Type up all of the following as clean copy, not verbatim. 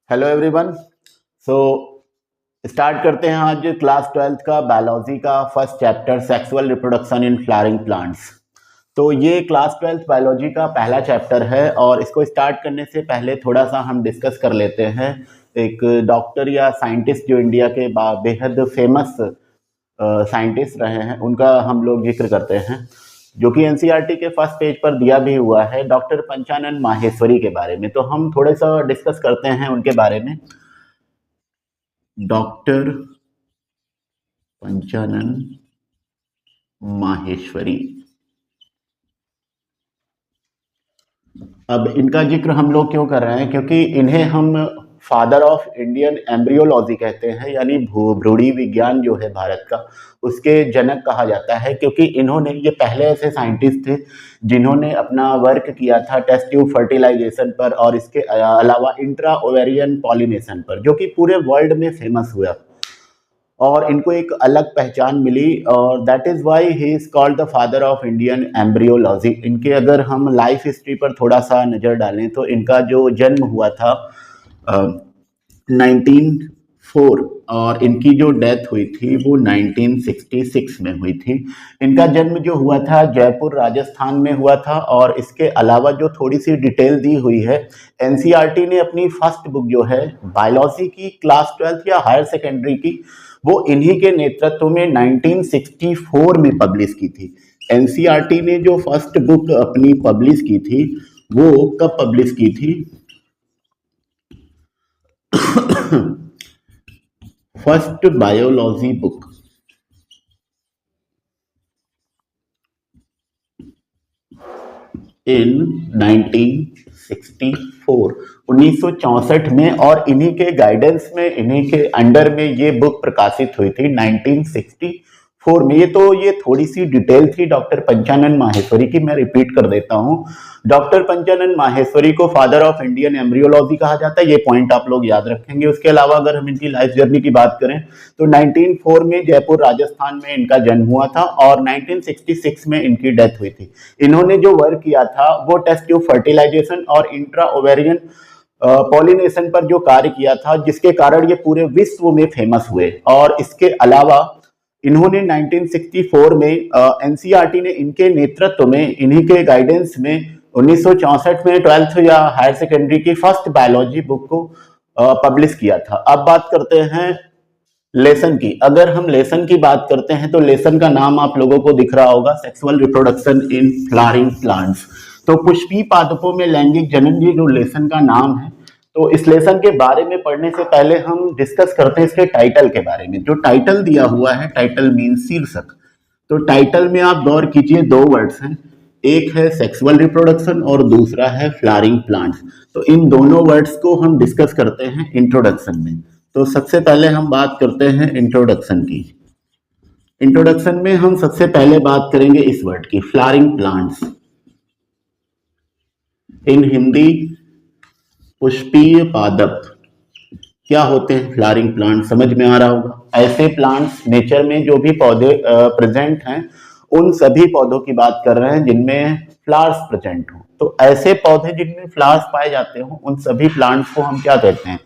Hello everyone. So start करते हैं आज क्लास 12th का बायोलॉजी का first chapter sexual reproduction in flowering plants. तो ये क्लास 12th बायोलॉजी का पहला चैप्टर है और इसको स्टार्ट करने से पहले थोड़ा सा हम डिस्कस कर लेते हैं। एक डॉक्टर या साइंटिस्ट जो इंडिया के बेहद फेमस साइंटिस्ट रहे हैं उनका हम लोग जिक्र करते हैं, जो कि एनसीईआरटी के फर्स्ट पेज पर दिया भी हुआ है, डॉक्टर पंचानन माहेश्वरी के बारे में। तो हम थोड़ा सा डिस्कस करते हैं उनके बारे में। डॉक्टर पंचानन माहेश्वरी। अब इनका जिक्र हम लोग क्यों कर रहे हैं, क्योंकि इन्हें हम फादर ऑफ इंडियन एम्ब्रियोलॉजी कहते हैं, यानी भ्रूणी विज्ञान जो है भारत का, उसके जनक कहा जाता है। क्योंकि इन्होंने, ये पहले ऐसे साइंटिस्ट थे जिन्होंने अपना वर्क किया था टेस्ट ट्यूब फर्टिलाइजेशन पर और इसके अलावा इंट्रा ओवेरियन पॉलिनेशन पर, जो कि पूरे वर्ल्ड में फेमस हुआ और इनको एक अलग पहचान मिली, और that is why he is called the father of Indian embryology. इनके अगर हम लाइफ हिस्ट्री पर थोड़ा सा नज़र डालें तो इनका जो जन्म हुआ था 1904 और इनकी जो डेथ हुई थी वो 1966 में हुई थी। इनका जन्म जो हुआ था जयपुर राजस्थान में हुआ था, और इसके अलावा जो थोड़ी सी डिटेल दी हुई है, एनसीईआरटी ने अपनी फर्स्ट बुक जो है बायोलॉजी की क्लास 12th या हायर सेकेंडरी की, वो इन्हीं के नेतृत्व में 1964 में पब्लिश की थी। एनसीईआरटी ने जो फर्स्ट बुक अपनी पब्लिश की थी वो कब पब्लिश की थी? फर्स्ट बायोलॉजी बुक इन 1964 में, और इन्हीं के गाइडेंस में, इन्हीं के अंडर में ये बुक प्रकाशित हुई थी 1964 में। ये थोड़ी सी डिटेल थी डॉक्टर पंचानन माहेश्वरी की, मैं रिपीट कर देता हूँ। डॉक्टर पंचानन माहेश्वरी को फादर ऑफ इंडियन एम्ब्रियोलॉजी कहा जाता है, ये पॉइंट आप लोग याद रखेंगे। उसके अलावा अगर हम इनकी लाइफ जर्नी की बात करें तो 1904 में जयपुर राजस्थान में इनका जन्म हुआ था और 1966 में इनकी डेथ हुई थी। इन्होंने जो वर्क किया था वो टेस्ट ट्यूब फर्टिलाइजेशन और इंट्रा ओवेरियन पॉलिनेशन पर जो कार्य किया था, जिसके कारण ये पूरे विश्व में फेमस हुए। और इसके अलावा इन्होंने 1964 में एनसीईआरटी ने इनके नेतृत्व में, इन्हीं के गाइडेंस में 1964 में 12th या हायर सेकेंडरी की फर्स्ट बायोलॉजी बुक को पब्लिश किया था। अब बात करते हैं लेसन की। अगर हम लेसन की बात करते हैं तो लेसन का नाम आप लोगों को दिख रहा होगा, sexual reproduction in flowering plants. तो पुष्पीय पादपों में लैंगिक जनन, ये जो लेसन का नाम है। तो इस लेसन के बारे में पढ़ने से पहले हम डिस्कस करते हैं इसके टाइटल के बारे में। जो टाइटल दिया हुआ है, टाइटल मीन शीर्षक, तो टाइटल में आप गौर कीजिए, दो वर्ड्स हैं, एक है सेक्सुअल रिप्रोडक्शन और दूसरा है फ्लावरिंग प्लांट्स। तो इन दोनों वर्ड्स को हम डिस्कस करते हैं इंट्रोडक्शन में। तो सबसे पहले हम बात करते हैं इंट्रोडक्शन की। इंट्रोडक्शन में हम सबसे पहले बात करेंगे इस वर्ड की, फ्लावरिंग प्लांट्स। इन हिंदी पुष्पीय पादप। क्या होते हैं फ्लावरिंग प्लांट? समझ में आ रहा होगा। ऐसे प्लांट्स, नेचर में जो भी पौधे प्रेजेंट हैं, उन सभी पौधों की बात कर रहे हैं जिनमें फ्लावर्स प्रेजेंट हो। तो ऐसे पौधे जिनमें फ्लावर्स पाए जाते हो, उन सभी प्लांट्स को हम क्या कहते हैं?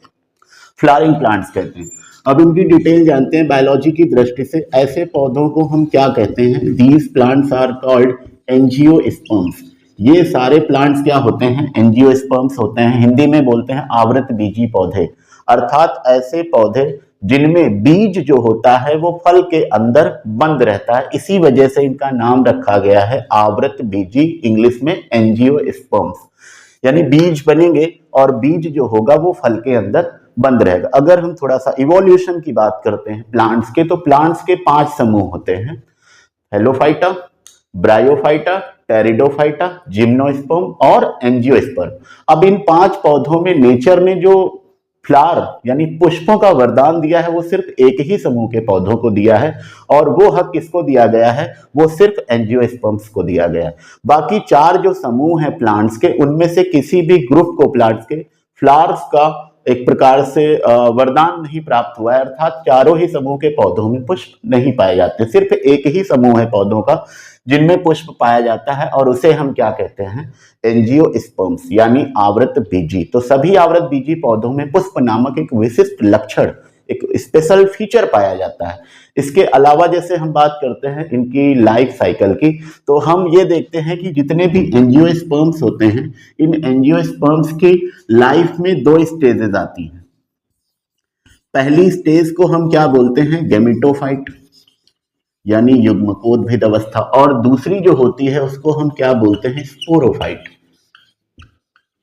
फ्लावरिंग प्लांट्स कहते हैं। अब इनकी डिटेल जानते हैं बायोलॉजी की दृष्टि से। ऐसे पौधों को हम क्या कहते हैं? These plants are called angiosperms. ये सारे प्लांट्स क्या होते हैं? एंजियोस्पर्म्स होते हैं। हिंदी में बोलते हैं आवृत बीजी पौधे, अर्थात ऐसे पौधे जिनमें बीज जो होता है वो फल के अंदर बंद रहता है। इसी वजह से इनका नाम रखा गया है आवृत बीजी, इंग्लिश में एंजियोस्पर्म्स। यानी बीज बनेंगे और बीज जो होगा वो फल के अंदर बंद रहेगा। अगर हम थोड़ा सा इवोल्यूशन की बात करते हैं प्लांट्स के, तो प्लांट्स के 5 समूह होते हैं: हेलोफाइटा, ब्रायोफाइटा, टेरिडोफाइटा, जिम्नोस्पर्म और एंजियोस्पर्म। अब इन 5 पौधों में नेचर ने जो फ्लावर यानी पुष्पों का वरदान दिया है वो सिर्फ एक ही समूह के पौधों को दिया है, और वो हक किसको दिया गया है? वो सिर्फ एंजियोस्पर्म्स को दिया गया है। बाकी 4 जो समूह हैं प्लांट्स के, उनमें से किसी भी ग्रुप को प्लांट्स के फ्लावर्स का एक प्रकार से वरदान नहीं प्राप्त हुआ है, अर्थात चारों ही समूह के पौधों में पुष्प नहीं पाए जाते। सिर्फ एक ही समूह है पौधों का जिनमें पुष्प पाया जाता है, और उसे हम क्या कहते हैं, एंजियोस्पर्म्स यानी आवृत बीजी। तो सभी आवृत बीजी पौधों में पुष्प नामक एक विशिष्ट लक्षण, एक स्पेशल फीचर पाया जाता है। इसके अलावा जैसे हम बात करते हैं इनकी लाइफ साइकिल की, तो हम ये देखते हैं कि जितने भी एंजियोस्पर्म्स होते हैं, इन एंजियोस्पर्म्स की लाइफ में दो स्टेजेस आती हैं। पहली स्टेज को हम क्या बोलते हैं, गैमेटोफाइट यानी युग्मकोद्भिद अवस्था, और दूसरी जो होती है उसको हम क्या बोलते हैं, स्पोरोफाइट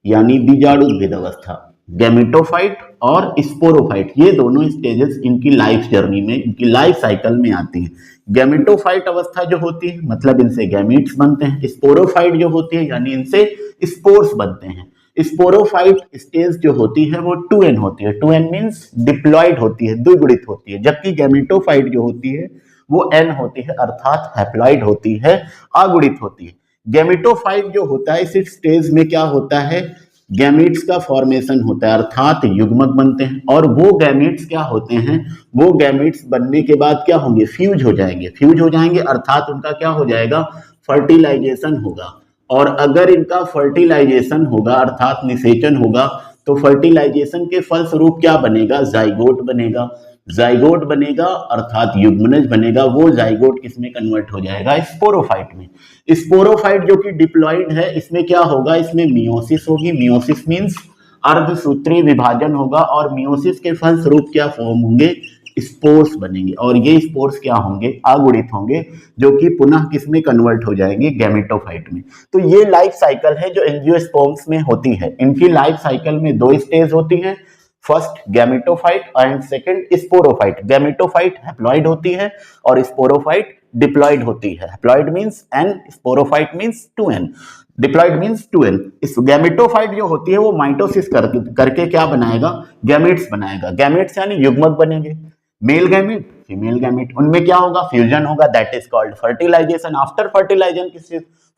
यानी बीजाणुद्भिद अवस्था। गैमेटोफाइट और स्पोरोफाइट, ये दोनों स्टेजेस इनकी लाइफ जर्नी में, इनकी लाइफ साइकिल में आती हैं। गैमेटोफाइट अवस्था जो होती है मतलब इनसे गैमीट्स बनते हैं। स्पोरोफाइट जो होती है यानी इनसे स्पोर्स बनते हैं। स्पोरोफाइट स्टेज जो होती है वो 2n होती है। 2n मीन्स डिप्लॉयड होती है, द्विगुणित होती है, जबकि गैमेटोफाइट जो होती है वो n होती है, अर्थात हैप्लॉइड होती है, अगुणित होती है। गैमेटोफाइट जो होता है इस स्टेज में क्या होता है, गैमीट्स का फॉर्मेशन होता है, अर्थात युग्मक बनते हैं, और वो गैमीट्स क्या होते हैं, वो गैमीट्स बनने के बाद क्या होंगे, फ्यूज हो जाएंगे। फ्यूज हो जाएंगे अर्थात उनका क्या हो जाएगा, फर्टिलाइजेशन होगा। और अगर इनका फर्टिलाइजेशन होगा अर्थात निषेचन होगा, तो फर्टिलाइजेशन के फलस्वरूप क्या बनेगा, जाइगोट बनेगा। जाइगोट बनेगा अर्थात युग्मनज बनेगा। वो जाइगोट किसमें कन्वर्ट हो जाएगा, स्पोरोफाइट में। स्पोरोफाइट जो कि डिप्लॉइड है, इसमें क्या होगा, इसमें मियोसिस होगी। मियोसिस मींस अर्धसूत्री विभाजन होगा, और मियोसिस के फलस्वरूप क्या फॉर्म होंगे, स्पोर्स बनेंगे, और ये स्पोर्स क्या होंगे, अगुणित होंगे, जो कि पुनः किसमें कन्वर्ट हो जाएंगे, गैमेटोफाइट में। तो ये लाइफ साइकिल है जो एंजियोस्पर्म्स में होती है। इनकी लाइफ साइकिल में दो स्टेज होती है, first gametophyte and second sporophyte. Gametophyte haploid होती है और स्पोरोफाइट डिप्लॉइड होती है। Haploid means n, sporophyte means 2n, diploid means 2n। इस गैमेटोफाइट जो होती है वो माइटोसिस करके क्या बनाएगा, गैमेट्स बनाएगा। गैमेट्स यानी युग्मक बनेंगे, मेल गैमेट, फीमेल गैमेट, उनमें क्या होगा, फ्यूजन होगा, that is called fertilization. After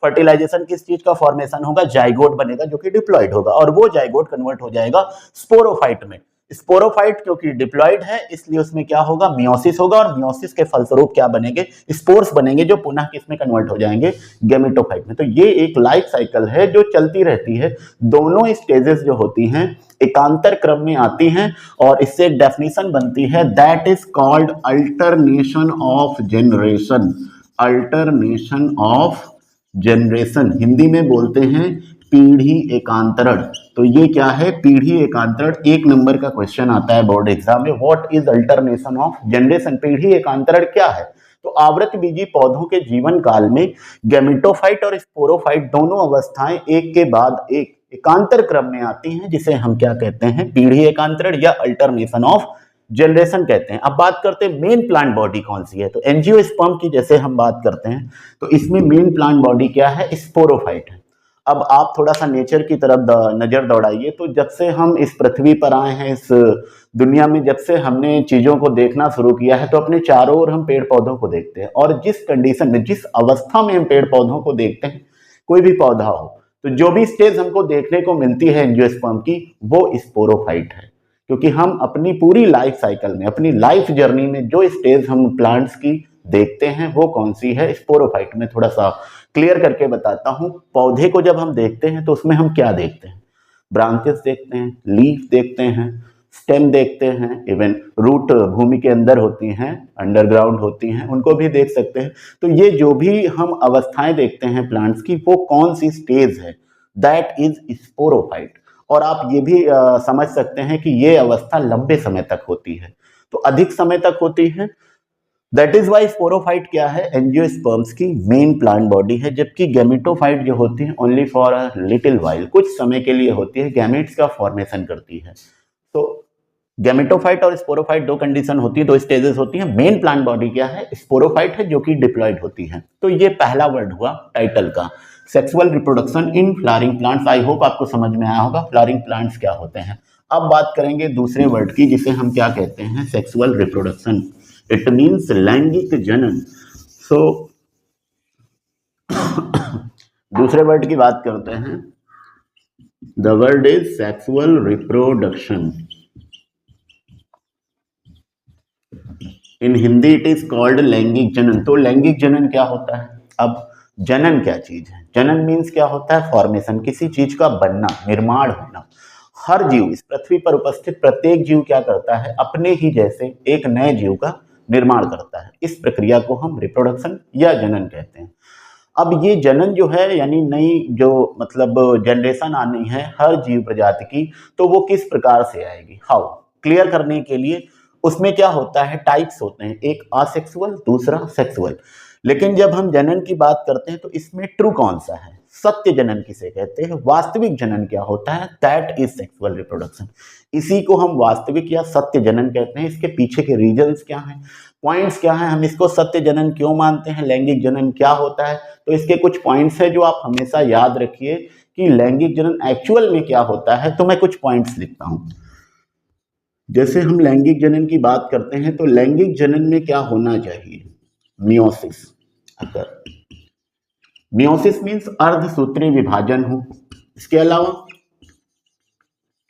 fertilization किस चीज का फॉर्मेशन होगा, जाइगोट बनेगा जो कि डिप्लॉइड होगा, और वो जाइगोट कन्वर्ट हो जाएगा स्पोरोफाइट में। स्पोरोफाइट क्योंकि डिप्लॉइड है इसलिए उसमें क्या होगा, मियोसिस होगा, और मियोसिस के फलस्वरूप क्या बनेंगे, स्पोर्स बनेंगे, जो पुनः किसमें कन्वर्ट हो जाएंगे, गैमेटोफाइट में। तो ये एक लाइफ साइकिल है जो चलती रहती है। दोनों स्टेजेस जो होती हैं एकांतर क्रम में आती हैं, और इससे एक डेफिनेशन बनती है, that is called alternation of generation. Alternation of generation Hindi में बोलते हैं पीढ़ी एकांतरण। तो ये क्या है, पीढ़ी एकांतरण। एक नंबर का क्वेश्चन आता है बोर्ड एग्जाम में, what is alternation of generation, पीढ़ी एकांतरण क्या है। तो आवृत बीजी पौधों के जीवन काल में गैमेटोफाइट और स्पोरोफाइट दोनों अवस्थाएं एक के बाद एक एकांतर क्रम में आती हैं, जिसे हम क्या कहते हैं, पीढ़ी एकांतरण या अल्टरनेशन ऑफ जनरेशन कहते हैं। अब बात करते हैं मेन प्लांट बॉडी कौन सी है। तो एंजियोस्पर्म की जैसे हम बात करते हैं तो इसमें मेन प्लांट बॉडी क्या है, स्पोरोफाइट है। अब आप थोड़ा सा नेचर की तरफ नजर दौड़ाइए, तो जब से हम इस पृथ्वी पर आए हैं, इस दुनिया में जब से हमने चीजों को देखना शुरू किया है, तो अपने चारों ओर हम पेड़ पौधों को देखते हैं, और जिस कंडीशन में, जिस अवस्था में हम पेड़ पौधों को देखते हैं, कोई भी पौधा हो, तो जो भी स्टेज हमको देखने को मिलती है एंजियोस्पर्म की, वो स्पोरोफाइट है। क्योंकि हम अपनी पूरी लाइफ साइकिल में, अपनी लाइफ जर्नी में जो स्टेज हम प्लांट्स की देखते हैं वो कौन सी है, स्पोरोफाइट में। थोड़ा सा क्लियर करके बताता हूं। पौधे को जब हम देखते हैं तो उसमें हम क्या देखते हैं, ब्रांचेस देखते हैं, लीफ देखते हैं, स्टेम देखते हैं, इवन रूट भूमि के अंदर होती हैं, अंडरग्राउंड होती हैं, उनको भी देख सकते हैं। तो ये जो भी हम अवस्थाएं देखते हैं प्लांट्स की, वो कौन सी स्टेज है, दैट इज स्पोरोफाइट। और आप ये भी समझ सकते हैं कि ये अवस्था लंबे समय तक होती है, तो अधिक समय तक होती है। दैट इज वाई स्पोरोफाइट क्या है, एंजियोस्पर्म्स की मेन प्लांट बॉडी है, जबकि गैमेटोफाइट जो होती है only for a little while, कुछ समय के लिए होती है, गैमेट्स का फॉर्मेशन करती है। तो गैमेटोफाइट और स्पोरोफाइट दो कंडीशन होती है, दो स्टेजेस होती हैं। मेन प्लांट बॉडी क्या है, स्पोरोफाइट है, जो कि डिप्लॉयड होती है। तो ये पहला वर्ड हुआ टाइटल का, sexual reproduction in flowering plants. I hope आपको समझ में आया होगा फ्लावरिंग प्लांट्स क्या होते हैं। अब बात करेंगे दूसरे वर्ड की, जिसे हम क्या कहते हैं, सेक्सुअल रिप्रोडक्शन। इट मीन्स लैंगिक जनन। सो दूसरे वर्ड की बात करते हैं, the word is sexual reproduction. In Hindi it is called लैंगिक जनन। तो लैंगिक जनन क्या होता है, अब जनन क्या चीज है? जनन मीन्स क्या होता है? फॉर्मेशन, किसी चीज का बनना, निर्माण होना। हर जीव, इस पृथ्वी पर उपस्थित प्रत्येक जीव क्या करता है? अपने ही जैसे एक नए जीव का निर्माण करता है। इस प्रक्रिया को हम रिप्रोडक्शन या जनन कहते हैं। अब ये जनन जो है, यानी नई जो मतलब जनरेशन आनी है हर जीव प्रजाति की, तो वो किस प्रकार से आएगी? हाउ? क्लियर करने के लिए उसमें क्या होता है? टाइप्स होते हैं, एक असेक्सुअल, दूसरा सेक्सुअल। लेकिन जब हम जनन की बात करते हैं तो इसमें ट्रू कौन सा है? सत्य जनन किसे कहते हैं? वास्तविक जनन क्या होता है? That is sexual reproduction. इसी को हम वास्तविक या सत्य जनन कहते हैं। इसके पीछे के रीजंस क्या हैं, पॉइंट्स क्या हैं, हम इसको सत्य जनन क्यों मानते हैं, लैंगिक जनन क्या होता है? तो इसके कुछ पॉइंट्स हैं जो आप हमेशा याद रखिए कि लैंगिक जनन एक्चुअल में क्या होता है। तो मैं कुछ पॉइंट्स लिखता हूं। जैसे हम लैंगिक जनन की बात करते हैं तो लैंगिक जनन में क्या होना चाहिए? मियोसिस। अगर मियोसिस मीन्स अर्धसूत्री विभाजन हो, इसके अलावा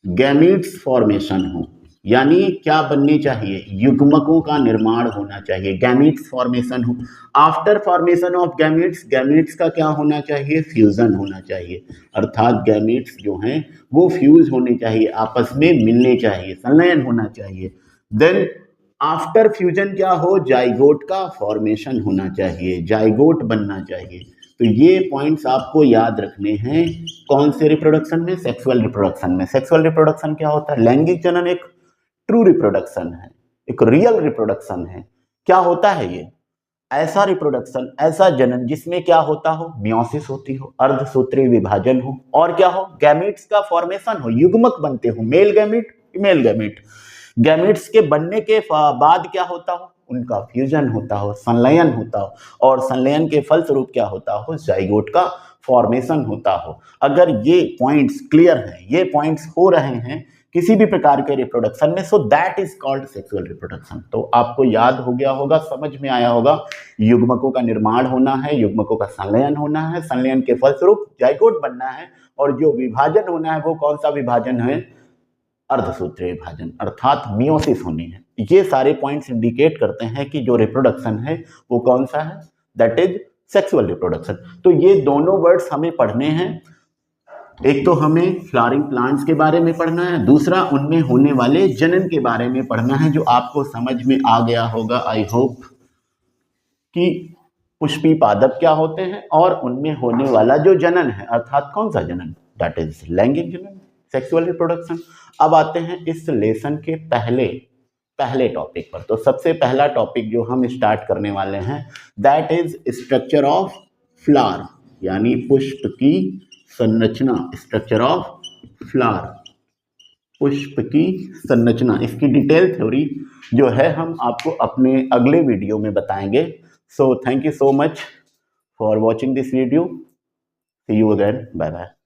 गैमीट्स फॉर्मेशन हो, यानी क्या बननी चाहिए? युग्मकों का निर्माण होना चाहिए, गैमीट्स फॉर्मेशन हो। After formation of gametes, gametes का क्या होना चाहिए? फ्यूजन होना चाहिए, अर्थात गैमीट्स जो हैं वो फ्यूज होने चाहिए, आपस में मिलने चाहिए, संलयन होना चाहिए। देन आफ्टर फ्यूजन क्या हो? जाइगोट का फॉर्मेशन होना चाहिए, जाइगोट बनना चाहिए। तो ये पॉइंट्स आपको याद रखने हैं। कौन से रिप्रोडक्शन में? सेक्सुअल रिप्रोडक्शन में। सेक्सुअल रिप्रोडक्शन क्या होता है? लैंगिक जनन एक ट्रू रिप्रोडक्शन है, एक रियल रिप्रोडक्शन है। क्या होता है ये? ऐसा रिप्रोडक्शन, ऐसा जनन जिसमें क्या होता हो? मियोसिस होती हो, अर्धसूत्री विभाजन हो, और क्या हो? गैमीट्स का फॉर्मेशन हो, युग्मक बनते हो, male gamete, female gamete. Gametes के बनने के बाद क्या होता हो? उनका फ्यूजन होता हो, संलयन होता हो, और संलयन के फलस्वरूप क्या होता हो? जाइगोट का फॉर्मेशन होता हो। अगर ये पॉइंट्स क्लियर हैं, ये पॉइंट्स हो रहे हैं किसी भी प्रकार के रिप्रोडक्शन में, so that is called sexual reproduction. तो आपको याद हो गया होगा, समझ में आया होगा, युग्मकों का निर्माण होना है, युग्मकों का संलयन होना है, संलयन के फलस्वरूप जाइगोट बनना है, और जो विभाजन होना है वो कौन सा विभाजन है? अर्धसूत्रीय विभाजन, अर्थात मियोसिस होनी है। ये सारे पॉइंट्स इंडिकेट करते हैं कि जो रिप्रोडक्शन है वो कौन सा है? That is sexual reproduction. तो ये दोनों वर्ड्स हमें पढ़ने हैं। एक तो हमें फ्लावरिंग प्लांट्स के बारे में पढ़ना है, दूसरा उनमें होने वाले जनन के बारे में पढ़ना है, जो आपको समझ में आ गया होगा आई होप, कि पुष्पी पादप क्या होते हैं और उनमें होने वाला जो जनन है, अर्थात कौन सा जनन? दैट इज लैंगिक जनन, सेक्सुअल रिप्रोडक्शन। अब आते हैं इस लेसन के पहले टॉपिक पर। तो सबसे पहला टॉपिक जो हम स्टार्ट करने वाले हैं that is structure of flower, यानी पुष्प की संरचना। स्ट्रक्चर ऑफ फ्लावर, पुष्प की संरचना। इसकी डिटेल थ्योरी जो है हम आपको अपने अगले वीडियो में बताएंगे। So thank you so much for watching this video. See you again, bye bye.